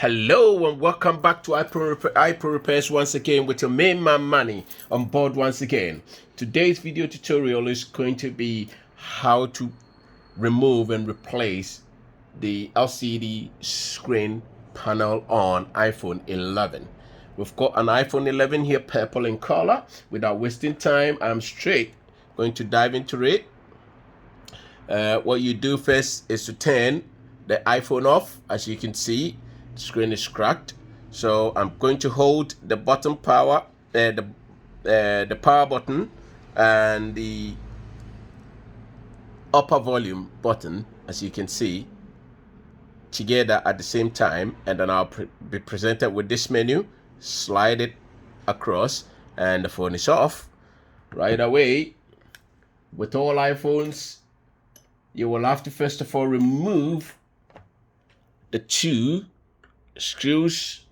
Hello and welcome back to Ipro Repairs once again with your main man Manny on board once again. Today's video tutorial is going to be how to remove and replace the LCD screen panel on iPhone 11. We've got an iPhone 11 here, purple in color. Without wasting time, I'm straight going to dive into it. What you do first is to turn the iPhone off. As you can see, the screen is cracked, so I'm going to hold the bottom power, the power button and the upper volume button, as you can see, together at the same time, and then I'll be presented with this menu. Slide it across and the phone is off right away. With all iPhones, you will have to first of all remove the two screws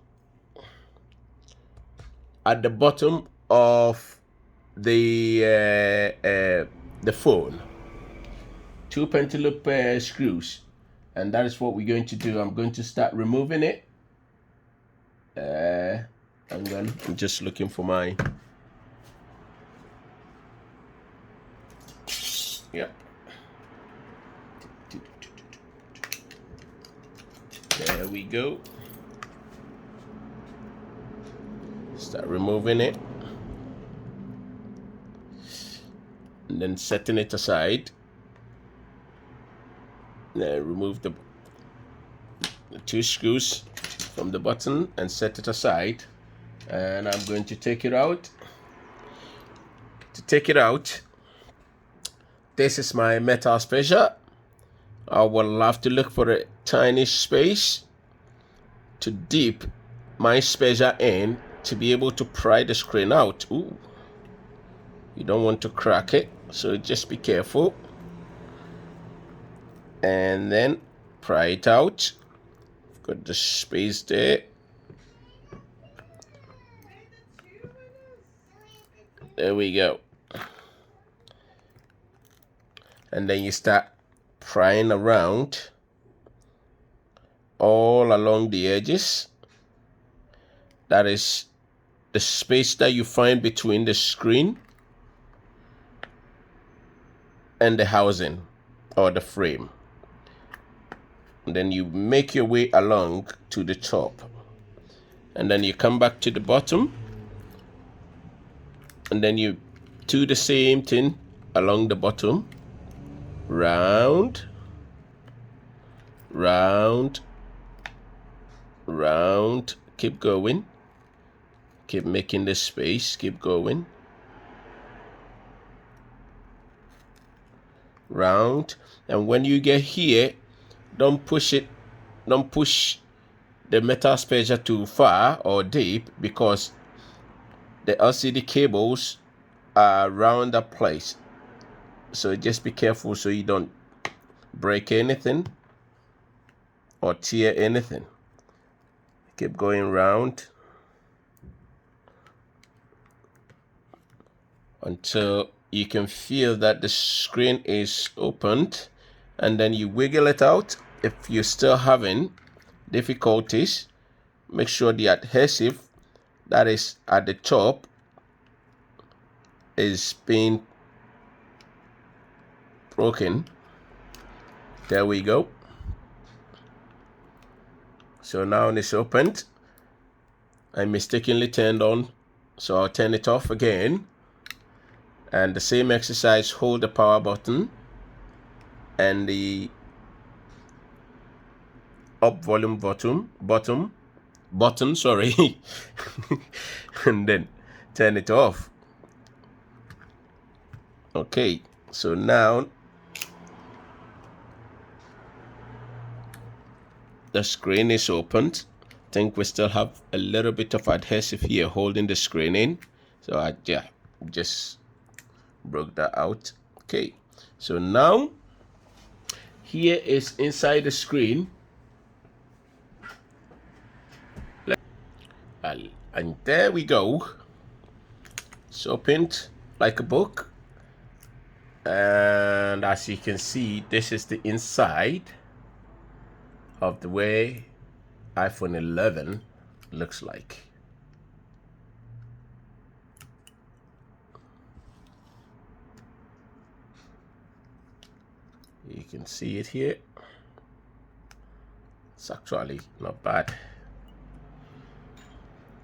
at the bottom of the phone. Two pentaloop screws, and that is what we're going to do. I'm going to start removing it. I'm just looking for my yep. There we go. Start removing it and then setting it aside. Remove the two screws from the button and set it aside, and I'm going to take it out. To take it out, this is my metal spacer. I will have to look for a tiny space to dip my spacer in to be able to pry the screen out. Ooh, you don't want to crack it, so just be careful. And then pry it out. Got the space there. There we go. And then you start prying around all along the edges. That is the space that you find between the screen and the housing or the frame. And then you make your way along to the top, and then you come back to the bottom, and then you do the same thing along the bottom. Round, round, round. Keep going. Keep making the space. Keep going. Round. And when you get here, don't push it. Don't push the metal spacer too far or deep, because the LCD cables are around that place. So just be careful so you don't break anything or tear anything. Keep going round until you can feel that the screen is opened, and then you wiggle it out. If you're still having difficulties, make sure the adhesive that is at the top is being broken. There we go. So now it's opened. I mistakenly turned on, so I'll turn it off again. And the same exercise, hold the power button and the up volume button, sorry, and then turn it off. Okay, so now the screen is opened. I think we still have a little bit of adhesive here holding the screen in, so I just broke that out. Okay, so now here is inside the screen, and there we go. It's opened like a book, and as you can see, this is the inside of the way iPhone 11 looks like. You can see it here. It's actually not bad.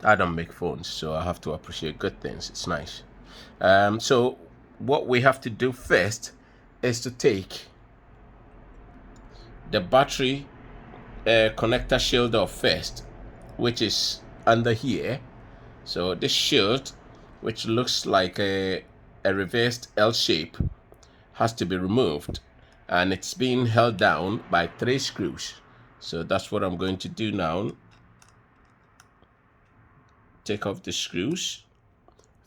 I don't make phones, so I have to appreciate good things. It's nice. So what we have to do first is to take the battery connector shield off first, which is under here. So this shield, which looks like a reversed L shape, has to be removed, and it's being held down by 3 screws. So that's what I'm going to do now. Take off the screws.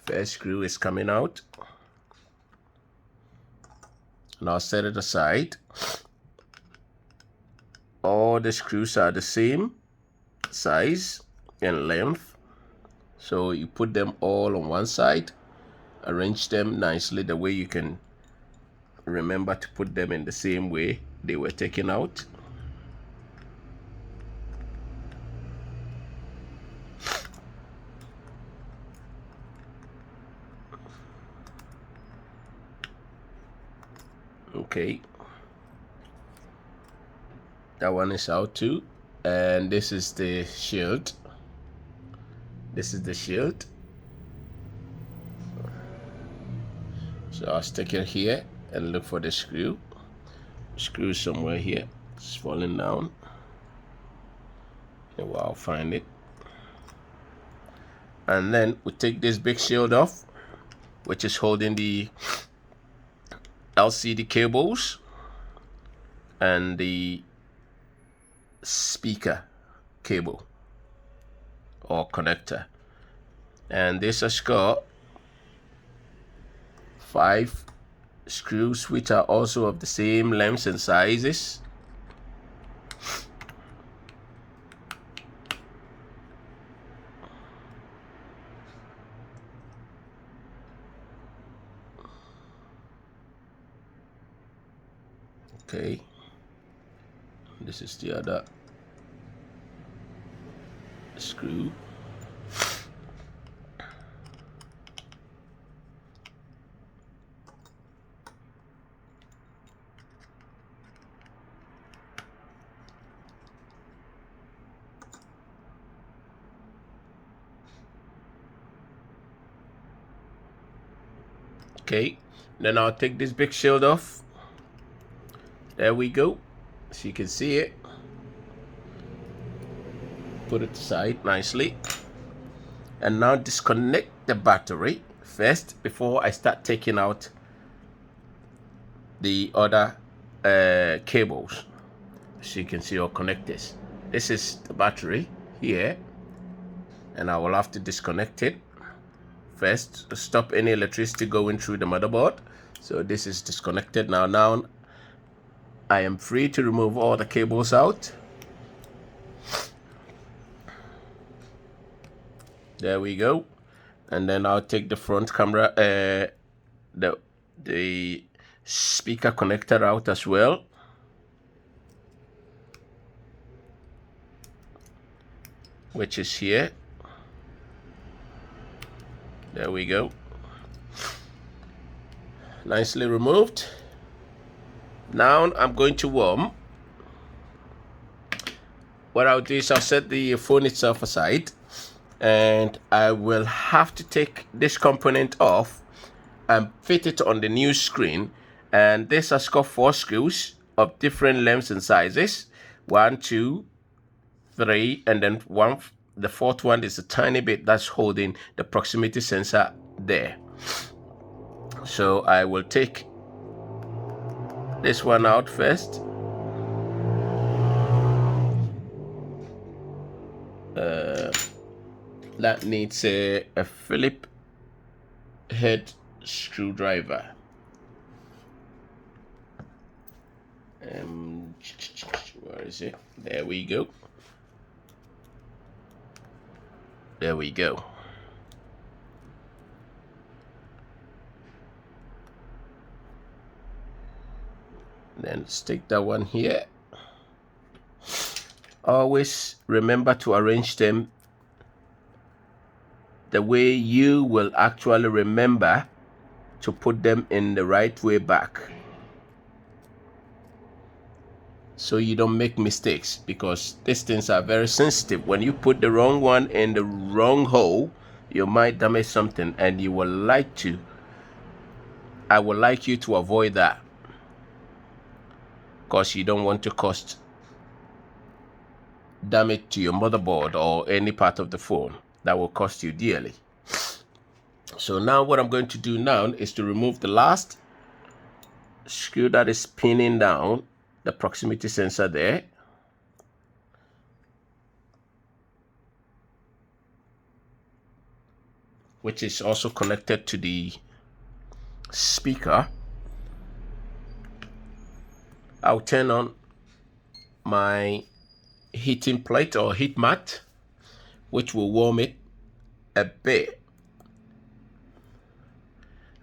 First screw is coming out, and I'll set it aside. All the screws are the same size and length, so you put them all on one side, arrange them nicely the way you can remember to put them in the same way they were taken out. Okay, that one is out too, and this is the shield. This is the shield. So I'll stick it here and look for the screw. Screw somewhere here. It's falling down. Well, I'll find it. And then we take this big shield off, which is holding the LCD cables and the speaker cable or connector. And this has got 5 screws, which are also of the same lengths and sizes. Okay, this is the other screw. Okay, then I'll take this big shield off. There we go, so you can see it. Put it aside nicely, and now disconnect the battery first before I start taking out the other cables. So you can see or connectors. This is the battery here, and I will have to disconnect it first to stop any electricity going through the motherboard. So this is disconnected now. Now I am free to remove all the cables out. There we go. And then I'll take the front camera, the speaker connector out as well. Which is here. There we go. Nicely removed. Now I'm going to warm. What I'll do is I'll set the phone itself aside, and I will have to take this component off and fit it on the new screen. And this has got 4 screws of different lengths and sizes. 1, 2, 3, and then the 4th one is a tiny bit that's holding the proximity sensor there. So I will take this one out first. That needs a Phillips head screwdriver. Where is it? There we go. There we go. Then stick that one here. always remember to arrange them the way you will actually remember to put them in the right way back, so you don't make mistakes, because these things are very sensitive. When you put the wrong one in the wrong hole, you might damage something, and I would like you to avoid that, because you don't want to cause damage to your motherboard or any part of the phone. That will cost you dearly. So now what I'm going to do now is to remove the last screw that is pinning down the proximity sensor there. Which is also connected to the speaker. I'll turn on my heating plate or heat mat, which will warm it a bit.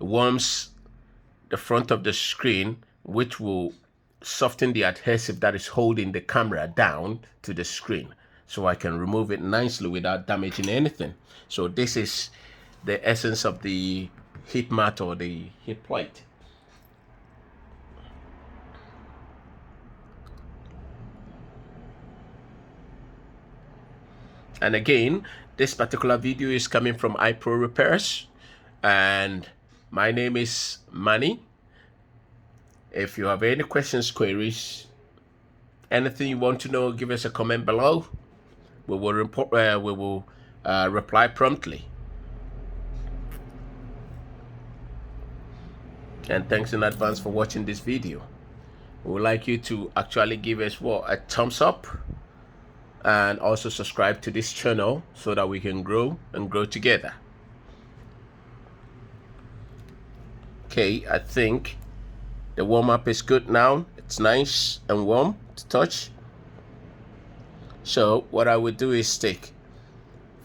It warms the front of the screen, which will soften the adhesive that is holding the camera down to the screen, so I can remove it nicely without damaging anything. So this is the essence of the heat mat or the heat plate. And again, this particular video is coming from Ipro Repairs, and my name is Manny. If you have any questions, queries, anything you want to know, give us a comment below. We will reply promptly. And thanks in advance for watching this video. We would like you to actually give us a thumbs up, and also subscribe to this channel so that we can grow and grow together. Okay, I think the warm-up is good now. It's nice and warm to touch. So what I would do is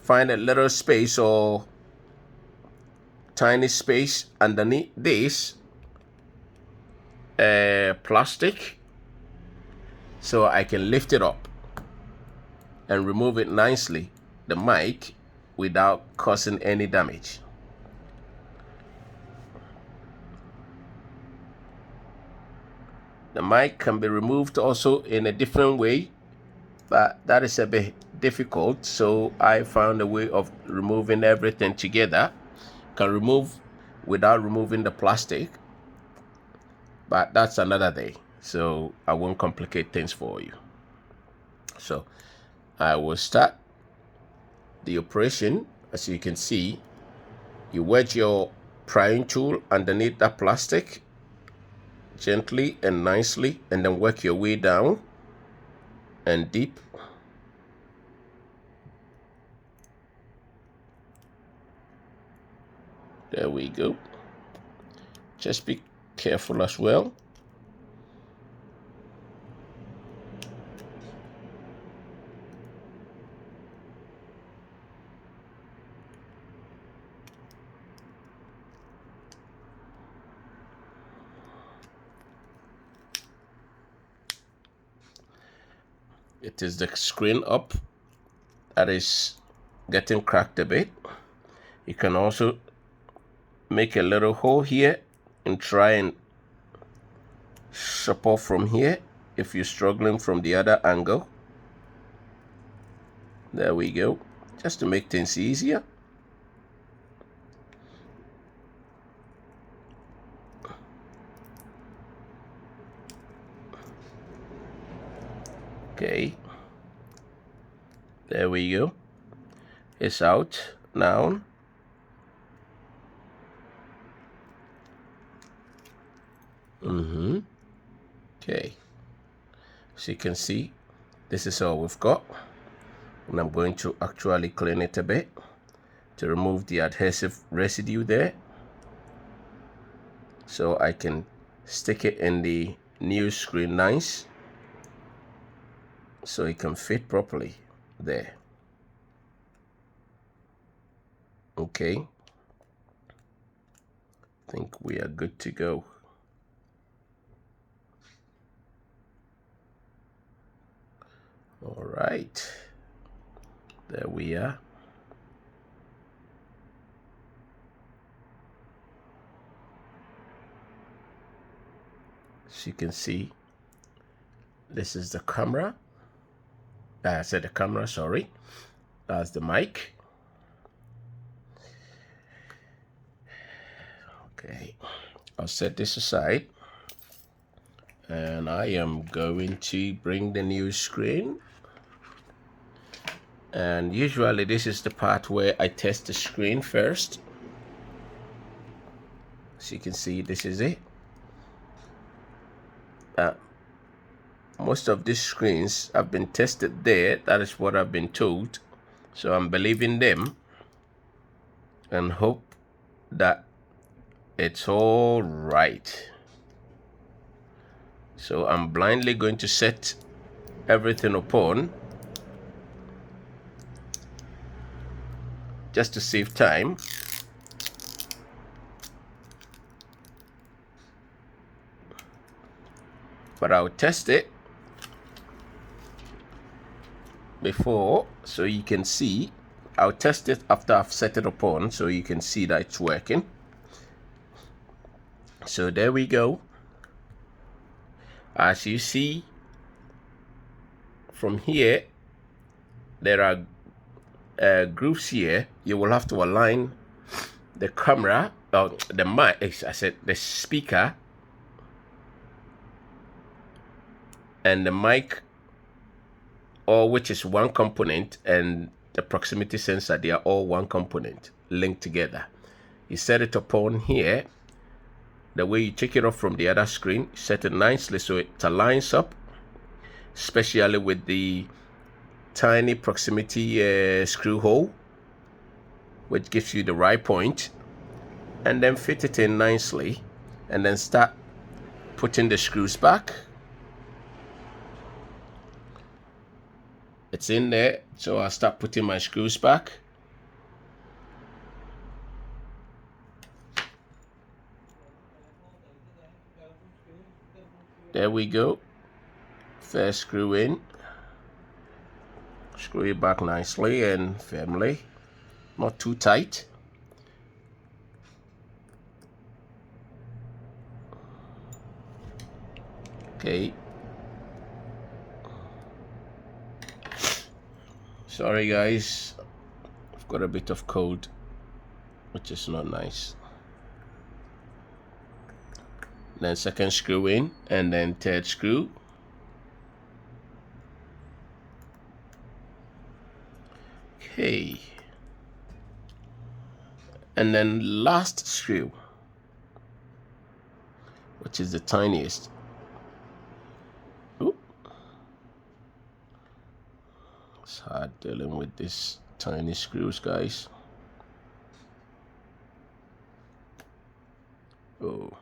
find a little space or tiny space underneath this plastic, so I can lift it up and remove it nicely, the mic, without causing any damage. The mic can be removed also in a different way, but that is a bit difficult, so I found a way of removing everything together. Can remove without removing the plastic, but that's another day, so I won't complicate things for you. So I will start the operation. As you can see, you wedge your prying tool underneath that plastic gently and nicely, and then work your way down and deep. There we go. Just be careful as well. It is the screen up that is getting cracked a bit. You can also make a little hole here and try and support from here if you're struggling from the other angle. There we go, just to make things easier. Okay, there we go. It's out now. Okay, so you can see this is all we've got, and I'm going to actually clean it a bit to remove the adhesive residue there, so I can stick it in the new screen nice, so it can fit properly there. Okay, I think we are good to go. All right, there we are. As you can see, this is the camera. I said the camera, sorry. That's the mic. Okay, I'll set this aside. And I am going to bring the new screen. And usually this is the part where I test the screen first. As you can see, this is it. Most of these screens have been tested there. That is what I've been told. So I'm believing them and hope that it's all right. So I'm blindly going to set everything upon just to save time. But I'll test it before so you can see. I'll test it after I've set it upon so you can see that it's working. So there we go. As you see from here, there are grooves here. You will have to align the camera, the mic, I said the speaker and the mic, all which is one component, and the proximity sensor, they are all one component linked together. You set it upon here. The way you take it off from the other screen, set it nicely so it aligns up, especially with the tiny proximity screw hole, which gives you the right point, and then fit it in nicely, and then start putting the screws back. It's in there, so I'll start putting my screws back. There we go. First screw in. Screw it back nicely and firmly, not too tight. Okay. Sorry guys, I've got a bit of cold, which is not nice. Then second screw in, and then third screw. Okay. And then last screw, which is the tiniest. Oop. It's hard dealing with these tiny screws, guys. Oh.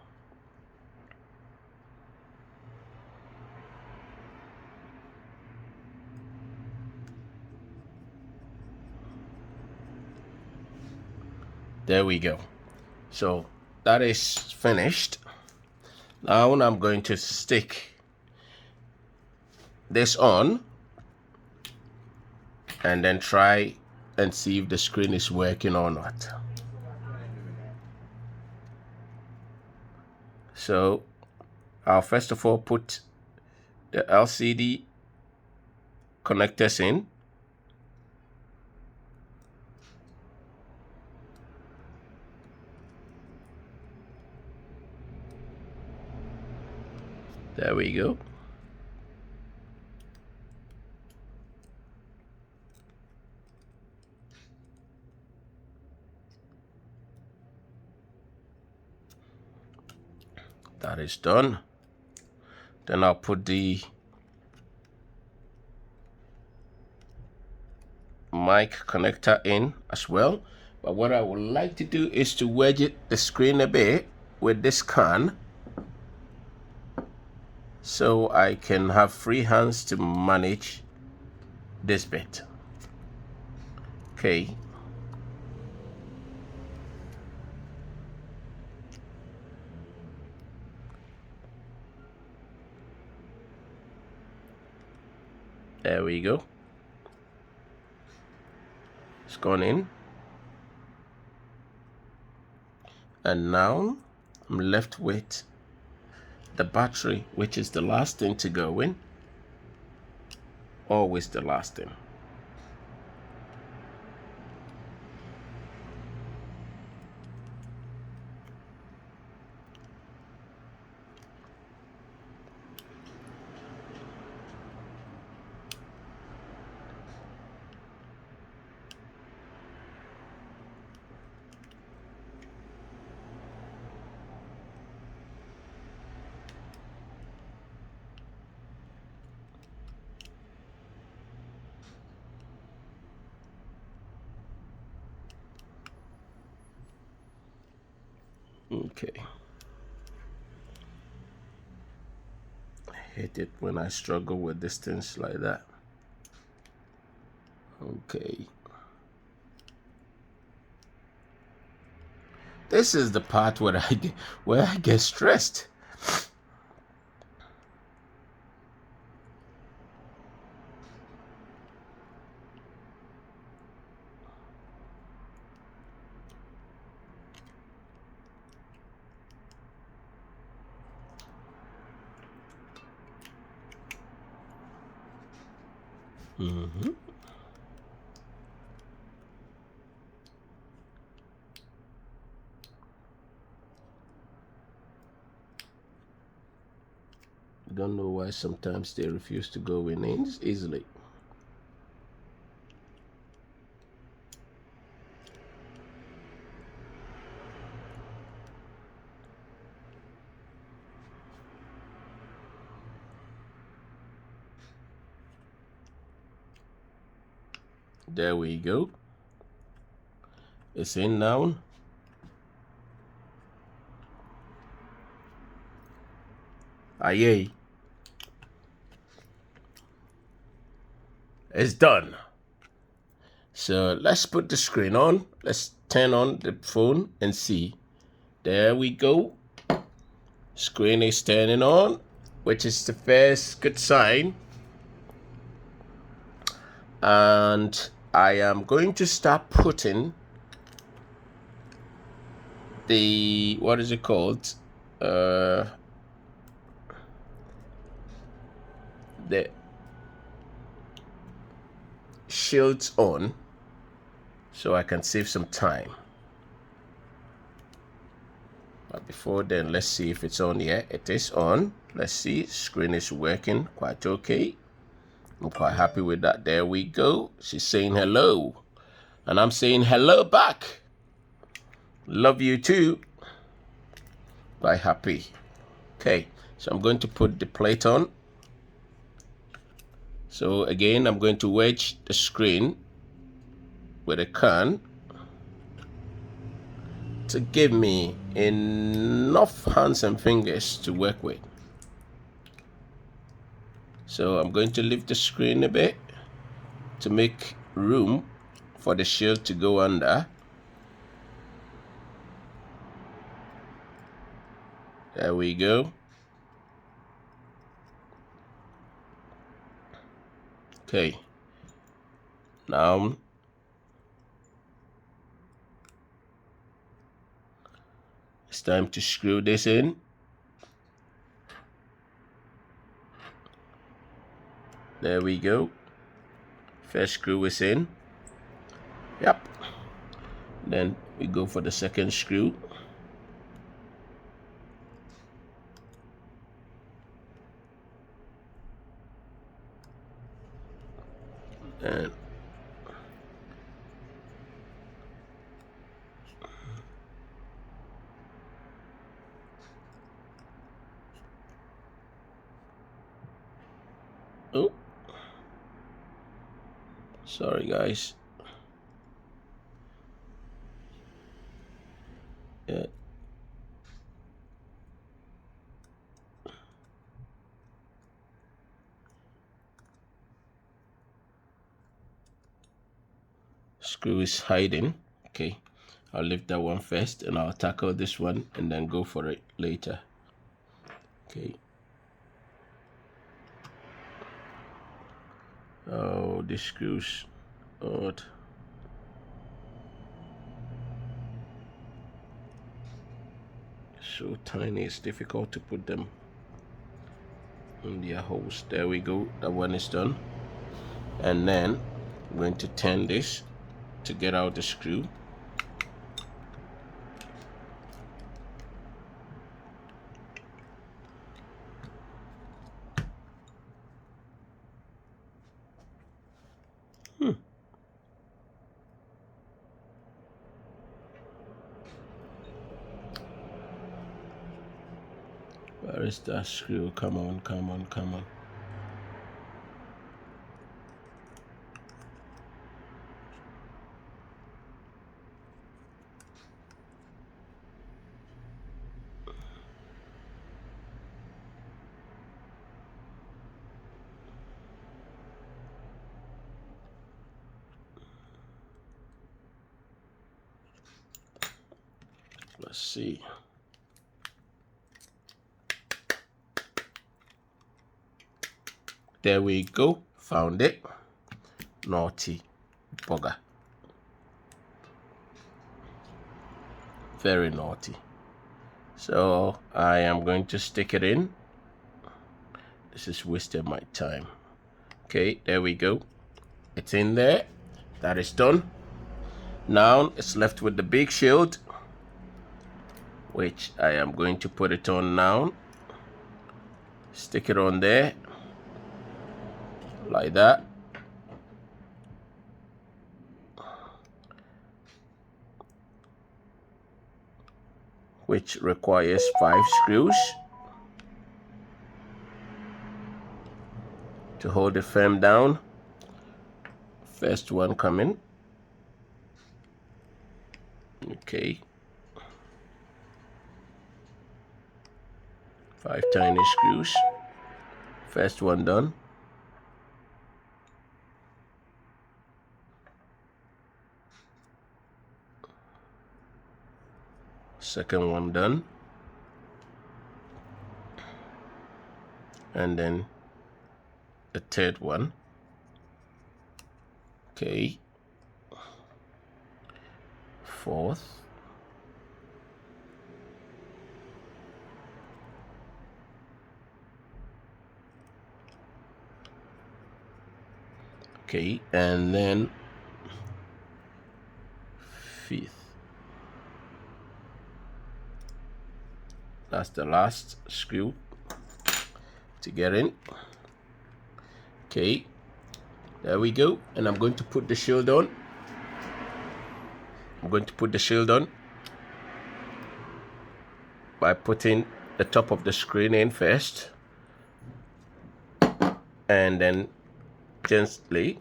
There we go. So that is finished. Now I'm going to stick this on and then try and see if the screen is working or not. So I'll first of all put the LCD connectors in. There we go. That is done. Then I'll put the mic connector in as well. But what I would like to do is to wedge the screen a bit with this can, so I can have free hands to manage this bit. Okay. There we go. It's gone in. And now I'm left with the battery, which is the last thing to go in. Always the last thing. Okay. I hate it when I struggle with distance like that. Okay. This is the part where I get stressed. Mm-hmm. I don't know why sometimes they refuse to go in easily. There we go. It's in now. Aye. It's done. So let's put the screen on. Let's turn on the phone and see. There we go. Screen is turning on, which is the first good sign. And I am going to start putting the, what is it called? The shields on, so I can save some time. But before then, let's see if it's on. Yeah, it is on. Let's see. Screen is working quite okay. I'm quite happy with that. There we go. She's saying hello, and I'm saying hello back. Love you too. Quite happy. Okay, so I'm going to put the plate on. So again, I'm going to wedge the screen with a can to give me enough hands and fingers to work with. So I'm going to lift the screen a bit to make room for the shield to go under. There we go. Okay. Now it's time to screw this in. There we go. First screw is in. Yep. Then we go for the second screw. And oh, sorry guys. Yeah. Screw is hiding. Okay, I'll lift that one first and I'll tackle this one and then go for it later. Okay. Oh, the screws. Odd. So tiny, it's difficult to put them in their holes. There we go, that one is done. And then I'm going to turn this to get out the screw. Where is that screw? Come on, come on, come on. Let's see. There we go. Found it. Naughty bugger. Very naughty. So I am going to stick it in. This is wasting my time. Okay, there we go. It's in there. That is done. Now it's left with the big shield, which I am going to put it on now. Stick it on there like that. Which requires 5 screws to hold the frame down. First one coming. Okay. 5 tiny screws. First one done. Second one done. And then the third one. Okay. Fourth. Okay, and then fifth. That's the last screw to get in. Okay, there we go. And I'm going to put the shield on. I'm going to put the shield on by putting the top of the screen in first, and then gently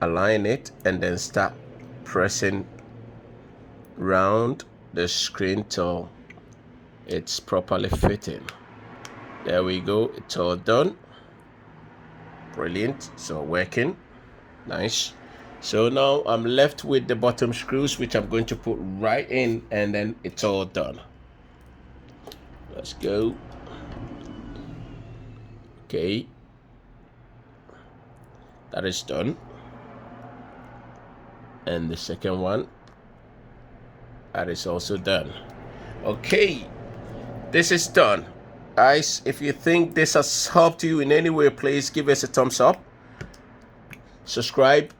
align it, and then start pressing round the screen till it's properly fitting. There we go, it's all done. Brilliant. So working nice. So now I'm left with the bottom screws, which I'm going to put right in, and then it's all done. Let's go. Okay, that is done. And the second one, that is also done. Okay, this is done. Guys, if you think this has helped you in any way, please give us a thumbs up, subscribe,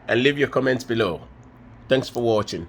and leave your comments below. Thanks for watching.